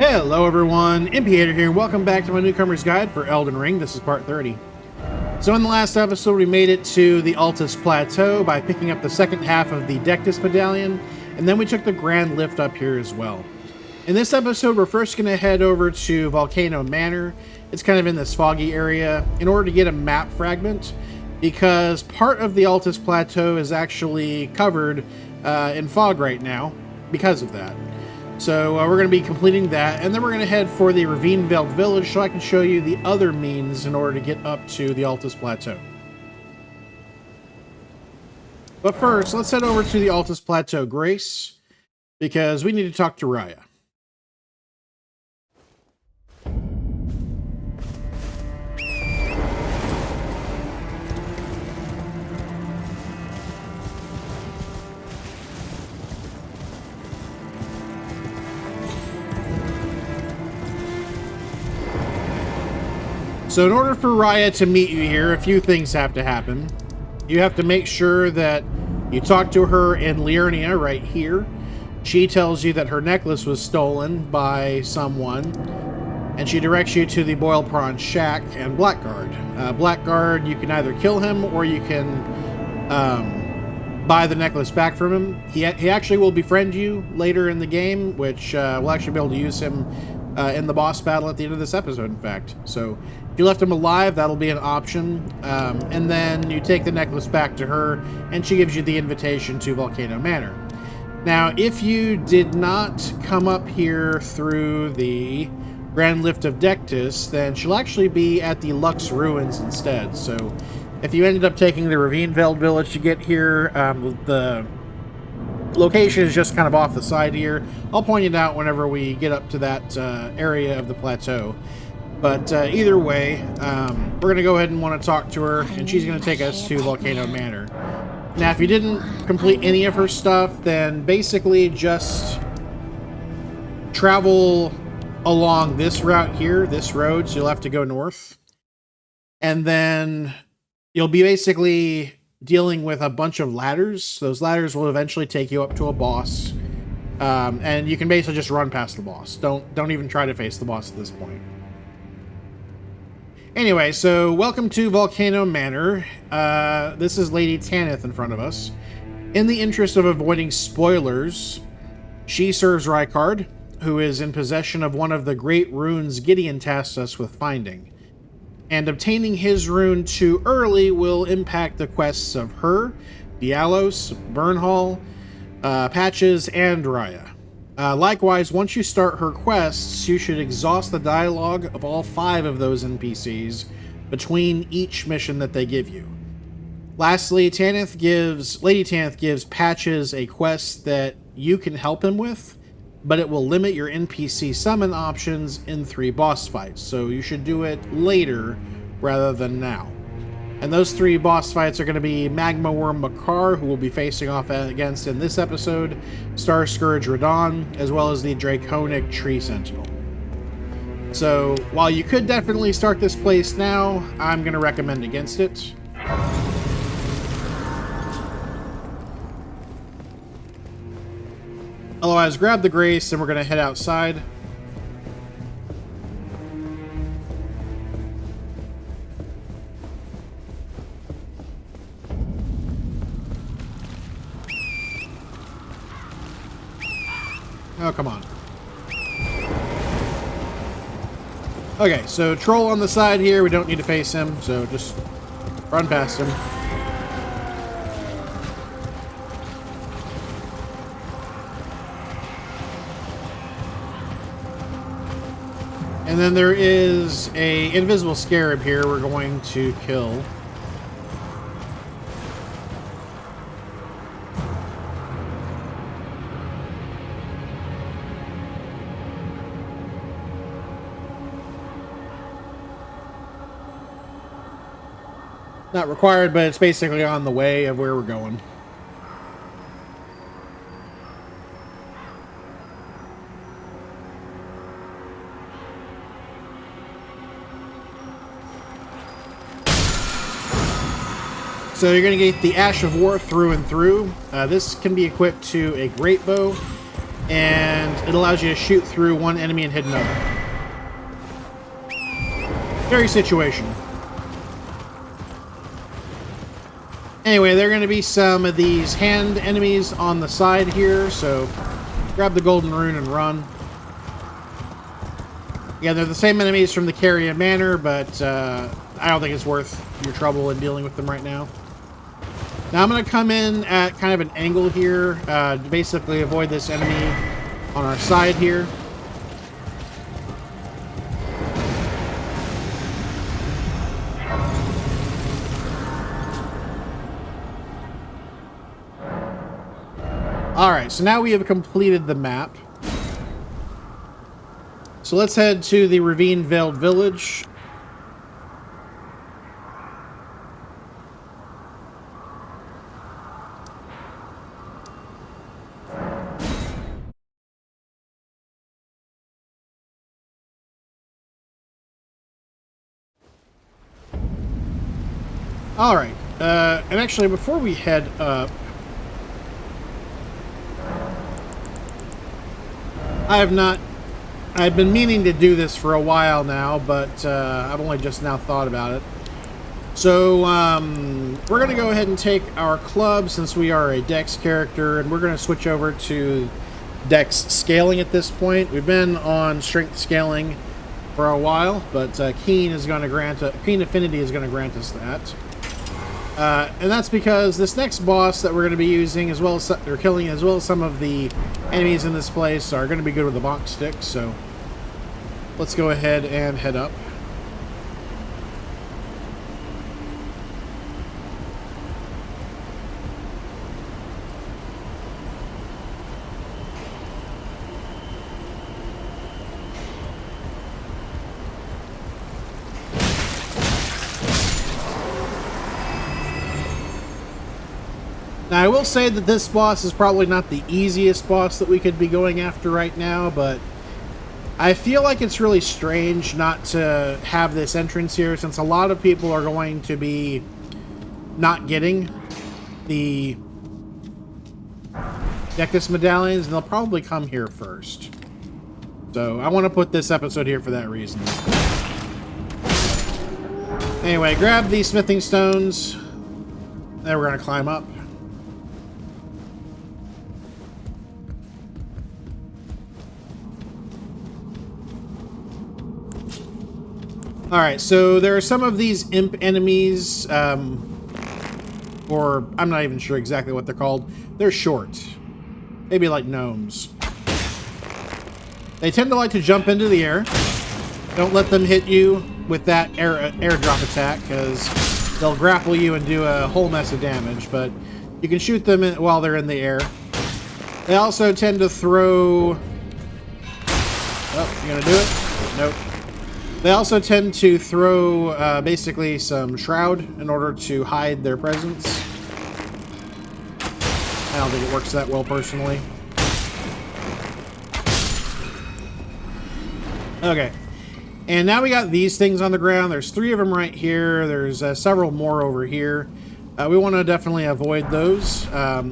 Hello everyone, Impiator here, and welcome back to my Newcomer's Guide for Elden Ring. This is part 30. So in the last episode, we made it to the Altus Plateau by picking up the second half of the Dectus Medallion, and then we took the Grand Lift up here as well. In this episode, we're first going to head over to Volcano Manor. It's kind of in this foggy area in order to get a map fragment, because part of the Altus Plateau is actually covered in fog right now because of that. So we're going to be completing that, and then we're going to head for the Ravine-Veiled Village so I can show you the other means in order to get up to the Altus Plateau. But first, let's head over to the Altus Plateau Grace, because we need to talk to Raya. So in order for Raya to meet you here, a few things have to happen. You have to make sure that you talk to her in Liurnia right here. She tells you that her necklace was stolen by someone, and she directs you to the Boil Prawn Shack and Blackguard. Blackguard, you can either kill him or you can buy the necklace back from him. He actually will befriend you later in the game, which we'll actually be able to use him in the boss battle at the end of this episode, in fact. So if you left him alive, that'll be an option. And then you take the necklace back to her, and she gives you the invitation to Volcano Manor. Now, if you did not come up here through the Grand Lift of Dectus, then she'll actually be at the Lux Ruins instead. So if you ended up taking the Ravine-Veiled Village to get here, the location is just kind of off the side here. I'll point it out whenever we get up to that area of the plateau. But either way, we're going to go ahead and want to talk to her, and she's going to take us to Volcano Manor. Now, if you didn't complete any of her stuff, then basically just travel along this route here, this road, so you'll have to go north. And then you'll be basically dealing with a bunch of ladders. Those ladders will eventually take you up to a boss. And you can basically just run past the boss. Don't even try to face the boss at this point. Anyway, so welcome to Volcano Manor. This is Lady Tanith in front of us. In the interest of avoiding spoilers, she serves Rykard, who is in possession of one of the great runes Gideon tasked us with finding. And obtaining his rune too early will impact the quests of her, Dialos, Burnhall, Patches, and Raya. Likewise, once you start her quests, you should exhaust the dialogue of all 5 of those NPCs between each mission that they give you. Lastly, Lady Tanith gives Patches a quest that you can help him with, but it will limit your NPC summon options in 3 boss fights, so you should do it later rather than now. And those 3 boss fights are going to be Magma Worm Makar, who we'll be facing off against in this episode, Star Scourge Radon, as well as the Draconic Tree Sentinel. So, while you could definitely start this place now, I'm going to recommend against it. Otherwise, grab the Grace and we're going to head outside. Oh, come on. Okay, so Troll on the side here. We don't need to face him, so just run past him. And then there is a invisible scarab here we're going to kill. Not required, but it's basically on the way of where we're going. So you're going to get the Ash of War through and through. This can be equipped to a great bow, and it allows you to shoot through one enemy and hit another. Very situational. Anyway, there are going to be some of these hand enemies on the side here, so grab the golden rune and run. Yeah, they're the same enemies from the Carrion Manor, but I don't think it's worth your trouble in dealing with them right now. Now I'm going to come in at kind of an angle here to basically avoid this enemy on our side here. Alright, so now we have completed the map. So let's head to the Ravine-Veiled Village. Alright, and actually before we head up, I've been meaning to do this for a while now, but I've only just now thought about it. So, we're going to go ahead and take our club, since we are a Dex character, and we're going to switch over to Dex scaling at this point. We've been on Strength scaling for a while, but Keen Affinity is going to grant us that. And that's because this next boss that we're going to be using, as well as killing, as well as some of the enemies in this place, are going to be good with the bonk stick. So let's go ahead and head up. Now, I will say that this boss is probably not the easiest boss that we could be going after right now, but I feel like it's really strange not to have this entrance here, since a lot of people are going to be not getting the Decus medallions, and they'll probably come here first. So I want to put this episode here for that reason. Anyway, grab these smithing stones. Then we're going to climb up. Alright, so there are some of these imp enemies, or I'm not even sure exactly what they're called. They're short. Maybe like gnomes. They tend to like to jump into the air. Don't let them hit you with that airdrop attack, because they'll grapple you and do a whole mess of damage, but you can shoot them while they're in the air. They also tend to throw... Oh, you gonna do it? Nope. They also tend to throw basically some shroud in order to hide their presence. I don't think it works that well personally. Okay. And now we got these things on the ground. There's 3 of them right here. There's several more over here. We want to definitely avoid those.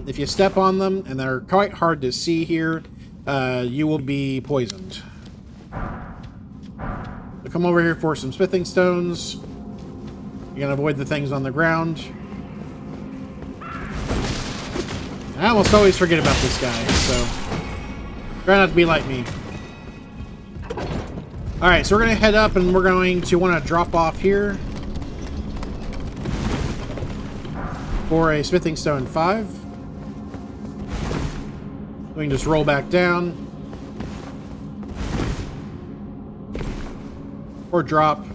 If you step on them, and they're quite hard to see here, you will be poisoned. So come over here for some smithing stones. You're going to avoid the things on the ground. I almost always forget about this guy, so try not to be like me. Alright, so we're going to head up, and we're going to want to drop off here for a smithing stone 5. We can just roll back down. Or drop.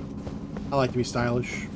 I like to be stylish.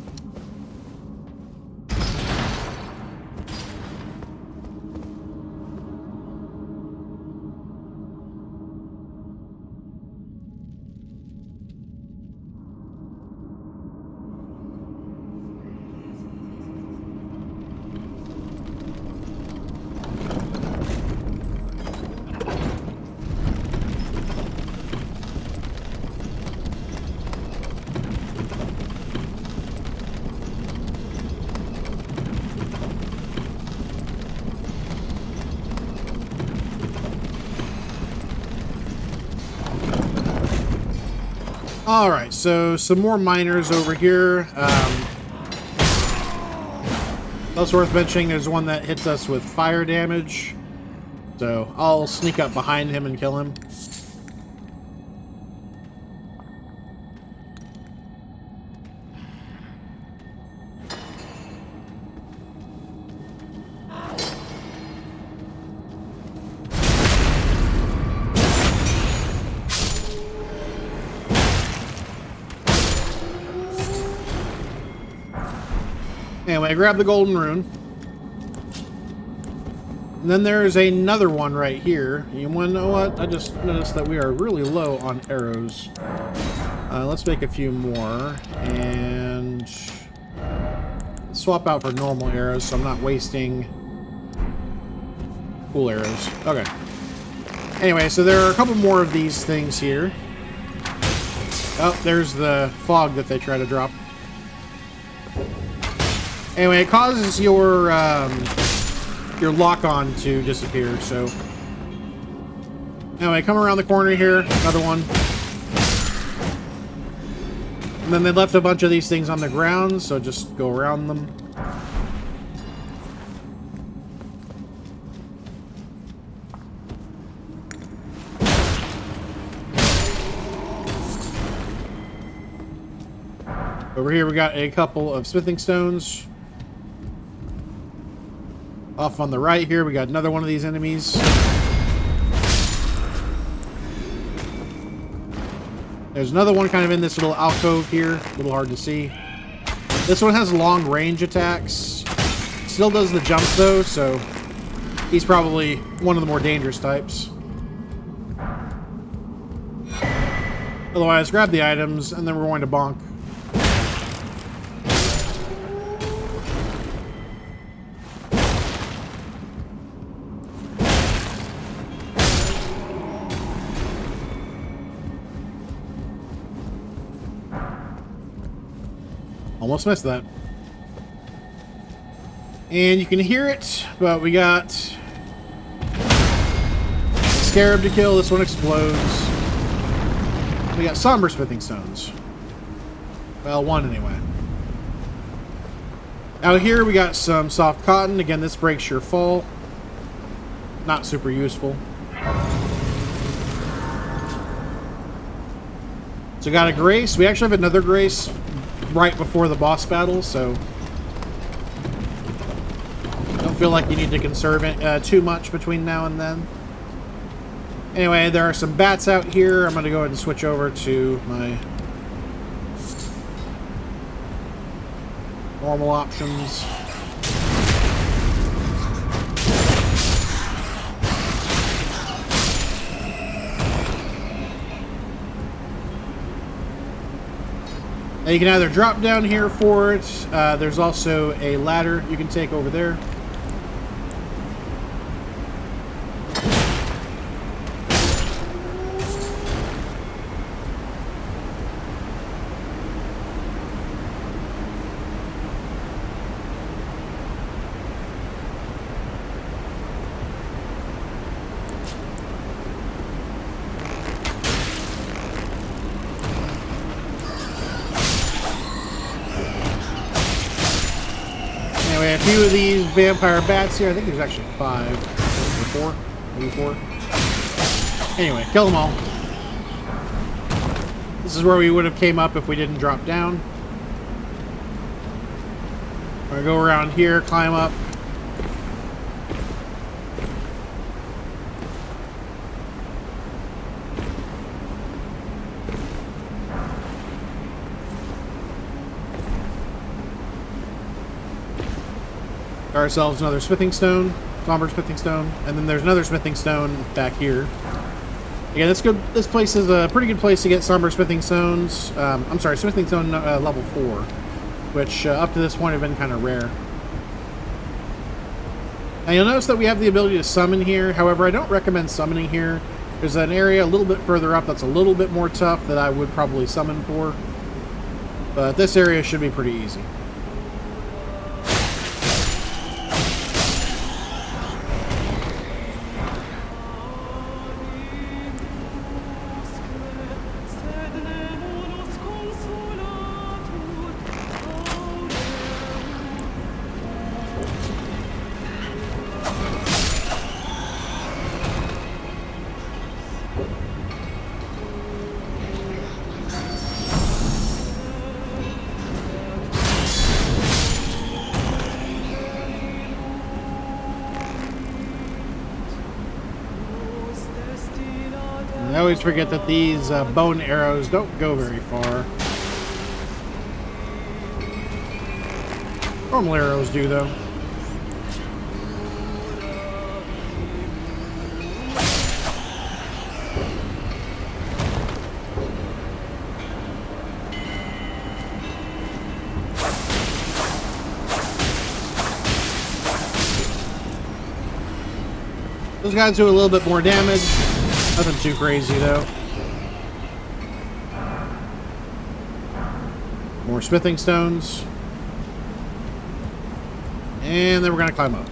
Alright, so some more miners over here. Also worth mentioning, there's one that hits us with fire damage. So I'll sneak up behind him and kill him. Anyway, I grab the golden rune. And then there's another one right here. You want to know what? I just noticed that we are really low on arrows. Let's make a few more. And swap out for normal arrows so I'm not wasting cool arrows. Okay. Anyway, so there are a couple more of these things here. Oh, there's the fog that they try to drop. Anyway, it causes your lock-on to disappear, so... Anyway, come around the corner here, another one. And then they left a bunch of these things on the ground, so just go around them. Over here we got a couple of smithing stones. Off on the right here, we got another one of these enemies. There's another one kind of in this little alcove here. A little hard to see. This one has long range attacks. Still does the jumps though, so he's probably one of the more dangerous types. Otherwise, grab the items, and then we're going to bonk. Almost missed that. And you can hear it, but we got Scarab to kill. This one explodes. We got somber smithing stones. Well, one anyway. Out here we got some soft cotton. Again, this breaks your fall. Not super useful. So got a grace. We actually have another grace right before the boss battle, so don't feel like you need to conserve it too much between now and then. Anyway, there are some bats out here. I'm going to go ahead and switch over to my normal options. Now you can either drop down here for it. There's also a ladder you can take over there. Anyway, a few of these vampire bats here. I think there's actually 5 or 4, maybe 4. Anyway, kill them all. This is where we would have came up if we didn't drop down. We're gonna go around here, climb up. Ourselves another smithing stone, somber smithing stone, and then there's another smithing stone back here. Again, that's good. This place is a pretty good place to get somber smithing stones. I'm sorry, smithing stone level 4, which up to this point have been kind of rare. Now you'll notice that we have the ability to summon here. However, I don't recommend summoning here. There's an area a little bit further up that's a little bit more tough that I would probably summon for. But this area should be pretty easy. I always forget that these bone arrows don't go very far. Normal arrows do, though. Those guys do a little bit more damage. Nothing too crazy, though. More smithing stones. And then we're going to climb up.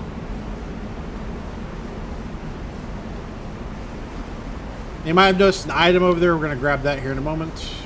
You might have noticed an item over there. We're going to grab that here in a moment.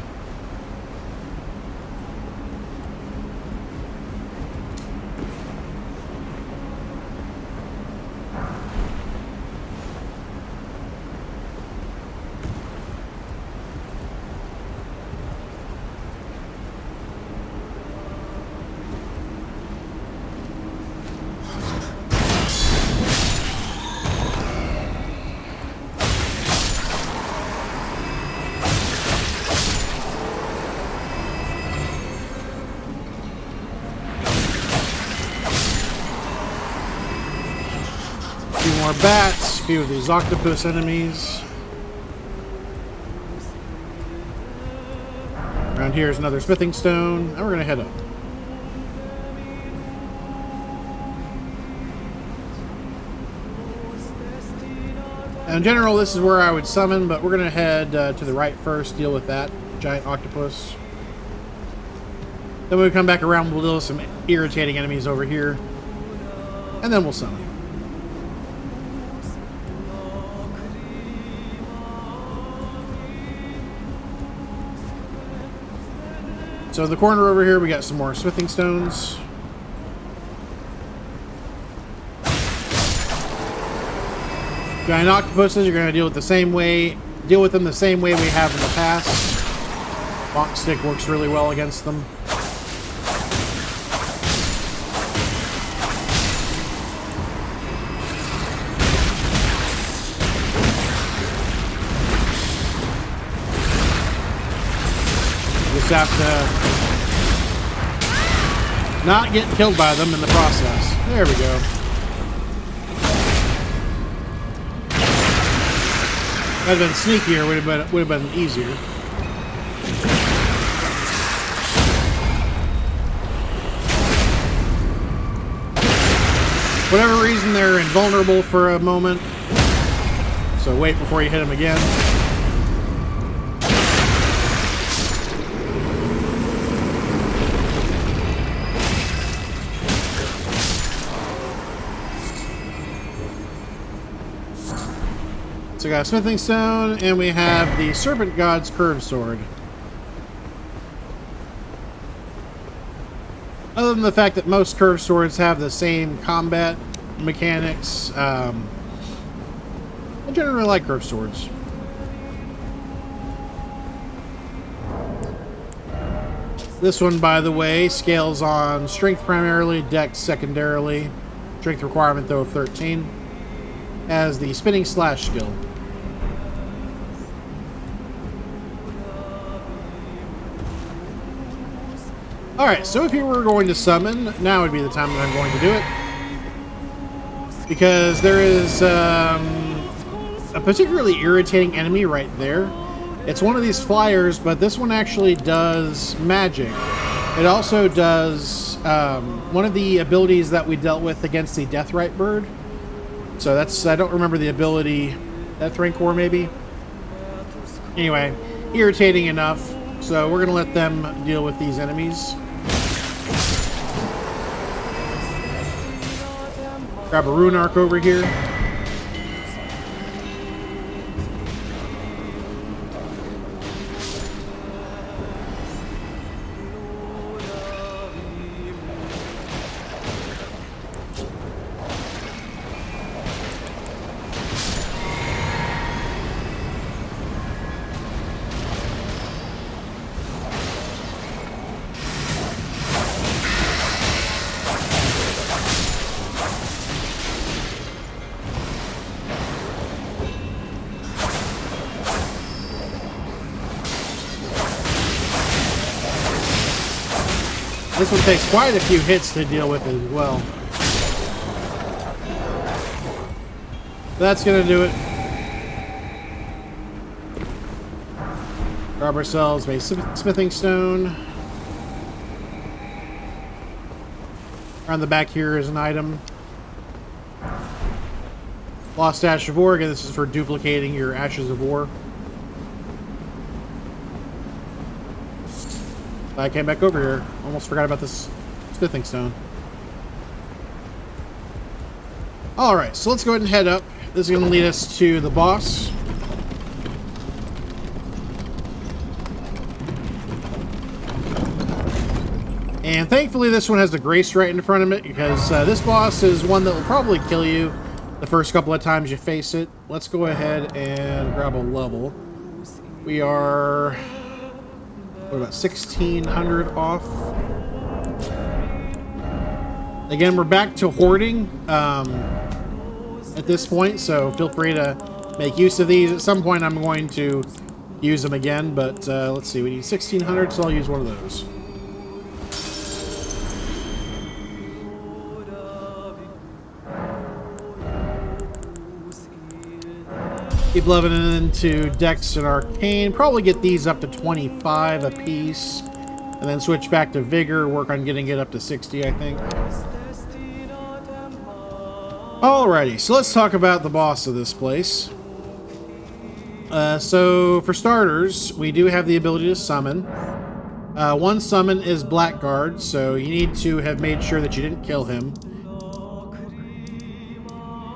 More bats, a few of these octopus enemies. Around here is another smithing stone, and we're going to head up. In general, this is where I would summon, but we're going to head to the right first, deal with that giant octopus. Then when we come back around, we'll deal with some irritating enemies over here, and then we'll summon. So in the corner over here, we got some more smithing stones. Giant octopuses, you're going to deal with them the same way we have in the past. Bonk stick works really well against them. Just have to not get killed by them in the process. There we go. That'd have been sneakier, would have been easier. Whatever reason, they're invulnerable for a moment. So wait before you hit them again. So we got a smithing stone, and we have the Serpent God's curved sword. Other than the fact that most curved swords have the same combat mechanics, I generally like curved swords. This one, by the way, scales on strength primarily, dex secondarily. Strength requirement, though, of 13. Has the spinning slash skill. Alright, so if you were going to summon, now would be the time that I'm going to do it. Because there is a particularly irritating enemy right there. It's one of these flyers, but this one actually does magic. It also does one of the abilities that we dealt with against the Deathrite bird. So that's, I don't remember the ability, Death Rancor maybe? Anyway, irritating enough, so we're going to let them deal with these enemies. Grab a rune arc over here. This one takes quite a few hits to deal with as well. That's gonna do it. Grab ourselves a smithing stone. Around the back here is an item. Lost Ash of War. Again, this is for duplicating your Ashes of War. I came back over here. Almost forgot about this smithing stone. Alright, so let's go ahead and head up. This is going to lead us to the boss. And thankfully this one has the grace right in front of it, because this boss is one that will probably kill you the first couple of times you face it. Let's go ahead and grab a level. We are, what, about 1,600 off. Again, we're back to hoarding at this point, so feel free to make use of these. At some point I'm going to use them again, but let's see, we need 1,600, so I'll use one of those. Keep leveling into Dex and Arcane. Probably get these up to 25 a piece. And then switch back to Vigor. Work on getting it up to 60, I think. Alrighty, so let's talk about the boss of this place. So, for starters, we do have the ability to summon. One summon is Blackguard, so you need to have made sure that you didn't kill him.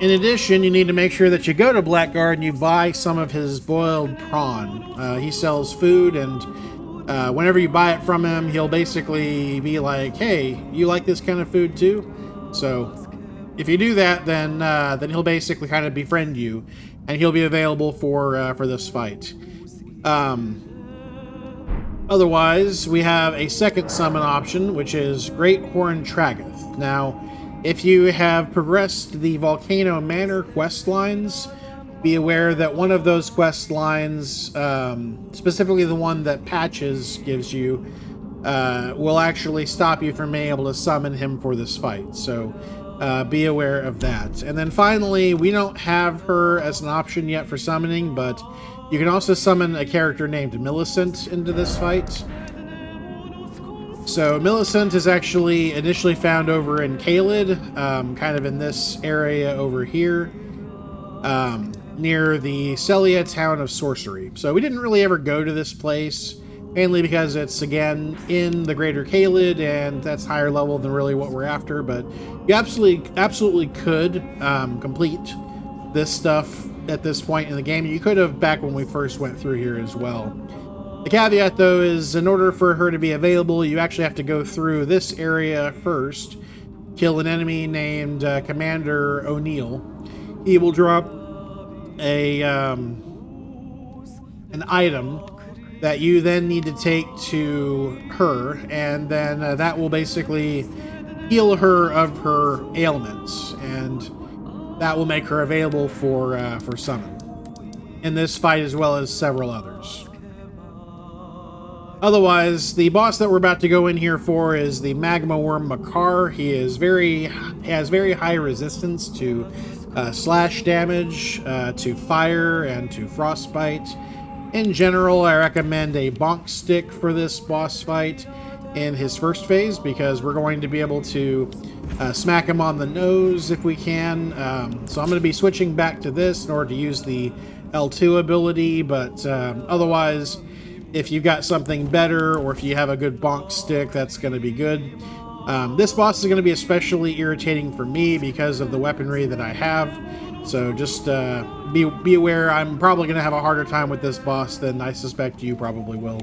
In addition, you need to make sure that you go to Blackguard and you buy some of his boiled prawn. He sells food, and whenever you buy it from him, he'll basically be like, hey, you like this kind of food too? So, if you do that, then he'll basically kind of befriend you, and he'll be available for this fight. Otherwise, we have a second summon option, which is Great Horn Tragoth. Now, if you have progressed the Volcano Manor quest lines, be aware that one of those quest lines, specifically the one that Patches gives you, will actually stop you from being able to summon him for this fight. So be aware of that. And then finally, we don't have her as an option yet for summoning, but you can also summon a character named Millicent into this fight. So Millicent is actually initially found over in Caelid, kind of in this area over here, near the Celia town of Sorcery. So we didn't really ever go to this place, mainly because it's, again, in the greater Caelid, and that's higher level than really what we're after, but you absolutely could complete this stuff at this point in the game. You could have back when we first went through here as well. The caveat, though, is in order for her to be available, you actually have to go through this area first, kill an enemy named Commander O'Neill. He will drop an item that you then need to take to her, and then that will basically heal her of her ailments, and that will make her available for summon in this fight, as well as several others. Otherwise, the boss that we're about to go in here for is the Magma Worm Makar. He has very high resistance to slash damage, to fire, and to frostbite. In general, I recommend a bonk stick for this boss fight in his first phase, because we're going to be able to smack him on the nose if we can. So I'm going to be switching back to this in order to use the L2 ability, but otherwise, if you've got something better, or if you have a good bonk stick, that's going to be good. This boss is going to be especially irritating for me because of the weaponry that I have. So just be aware, I'm probably going to have a harder time with this boss than I suspect you probably will.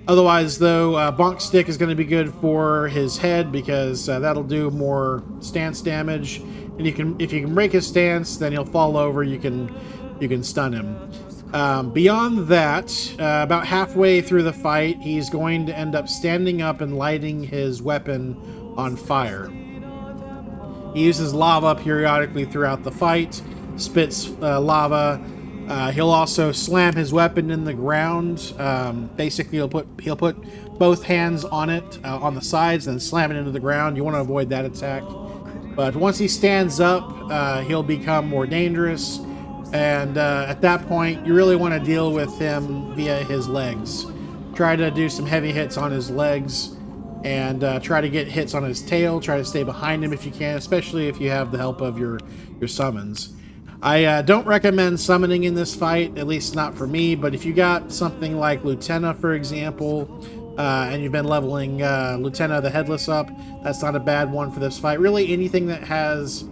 Otherwise, though, bonk stick is going to be good for his head, because that'll do more stance damage. And if you can break his stance, then he'll fall over. You can stun him. Beyond that, about halfway through the fight, he's going to end up standing up and lighting his weapon on fire. He uses lava periodically throughout the fight, spits lava. He'll also slam his weapon in the ground. Basically, he'll put both hands on it, on the sides, and slam it into the ground. You want to avoid that attack. But once he stands up, he'll become more dangerous. And at that point, you really want to deal with him via his legs. Try to do some heavy hits on his legs, and try to get hits on his tail. Try to stay behind him if you can, especially if you have the help of your summons. I don't recommend summoning in this fight, at least not for me, but if you got something like Lieutenant, for example, and you've been leveling Lieutenant the Headless up, that's not a bad one for this fight. Really, anything that has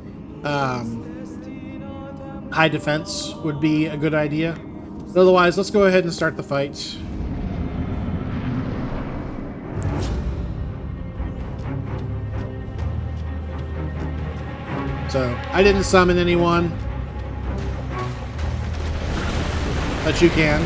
high defense would be a good idea. But otherwise, let's go ahead and start the fight. So, I didn't summon anyone, but you can.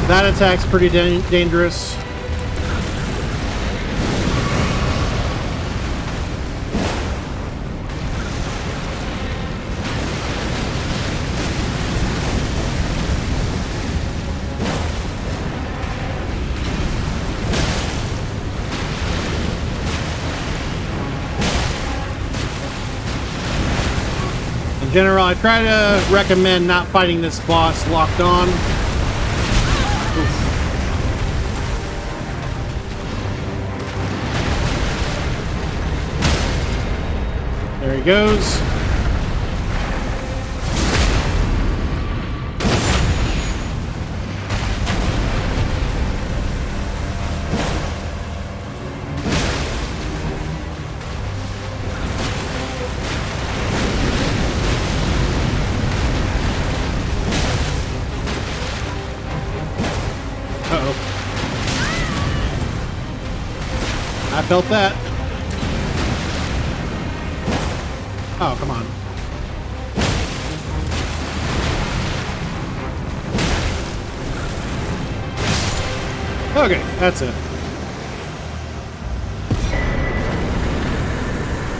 That attack's pretty dangerous. In general, I try to recommend not fighting this boss locked on. There he goes. Uh-oh. I felt that. Oh, come on. Okay, that's it.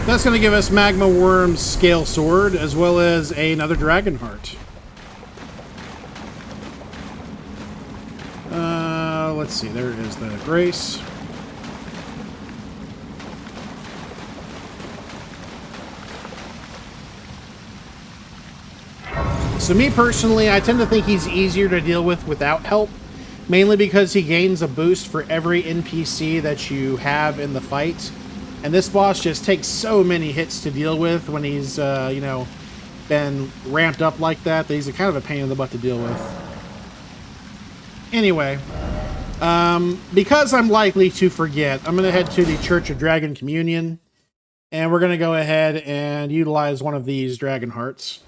That's going to give us Magma Worm's Scale Sword, as well as another Dragon Heart. Let's see, there is the Grace. So me personally, I tend to think he's easier to deal with without help, mainly because he gains a boost for every NPC that you have in the fight. And this boss just takes so many hits to deal with when he's, you know, been ramped up like that, that he's kind of a pain in the butt to deal with. Anyway, because I'm likely to forget, I'm going to head to the Church of Dragon Communion, and we're going to go ahead and utilize one of these Dragon Hearts.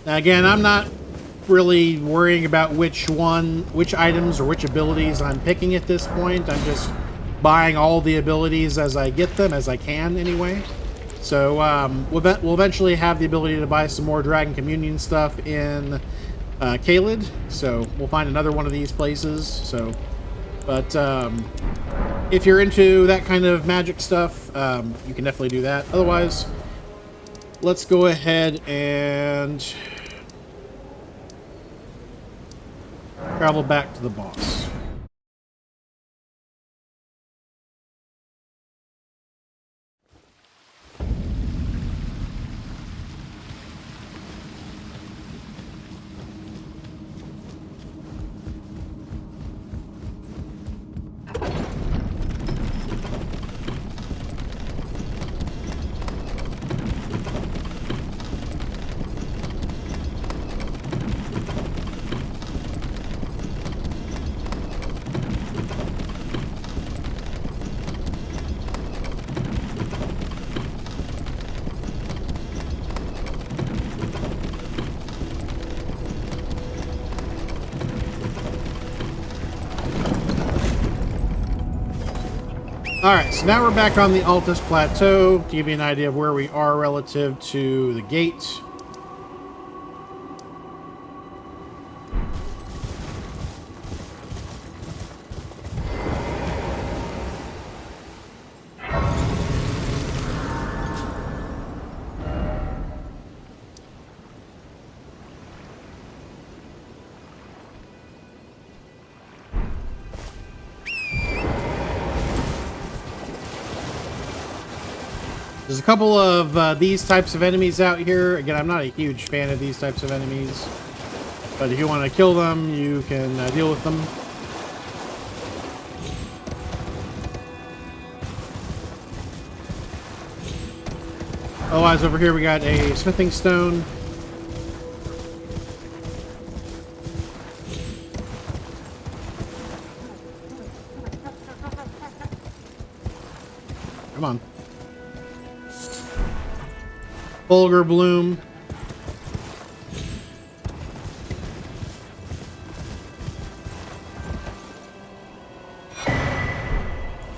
Now again, I'm not really worrying about which items or which abilities I'm picking at this point. I'm just buying all the abilities as I get them, as I can anyway. So we'll eventually have the ability to buy some more Dragon Communion stuff in Caelid, so we'll find another one of these places. So, but if you're into that kind of magic stuff, you can definitely do that. Otherwise, let's go ahead and travel back to the boss. Alright, so now we're back on the Altus Plateau to give you an idea of where we are relative to the gate. There's a couple of these types of enemies out here. Again, I'm not a huge fan of these types of enemies, but if you want to kill them, you can deal with them. Otherwise, over here we got a smithing stone. Come on. Bulgur Bloom.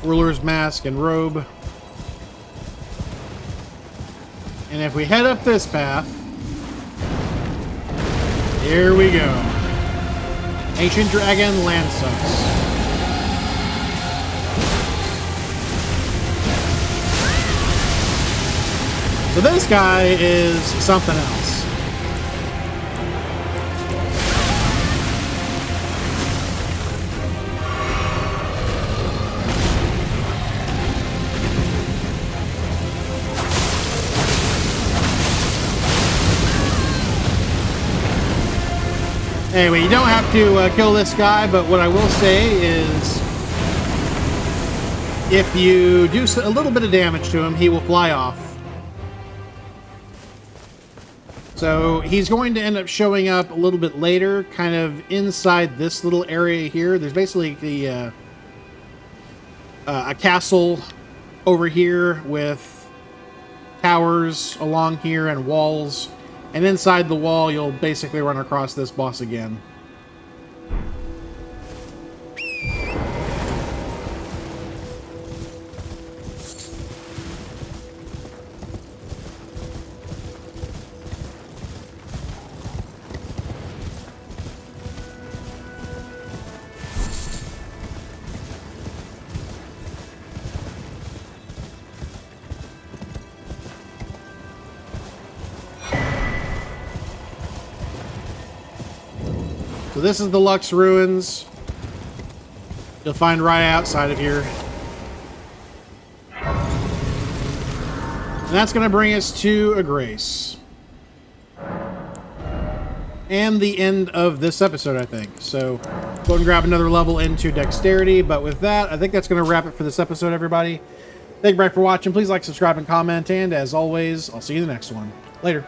Ruler's Mask and Robe. And if we head up this path, here we go. Ancient Dragon Lansus. So this guy is something else. Anyway, you don't have to kill this guy, but what I will say is if you do a little bit of damage to him, he will fly off. So he's going to end up showing up a little bit later, kind of inside this little area here. There's basically a castle over here with towers along here and walls. And inside the wall, you'll basically run across this boss again. So this is the Lux Ruins. You'll find right outside of here. And that's going to bring us to a grace. And the end of this episode, I think. So go and grab another level into Dexterity. But with that, I think that's going to wrap it for this episode, everybody. Thank you very much for watching. Please like, subscribe, and comment. And as always, I'll see you in the next one. Later.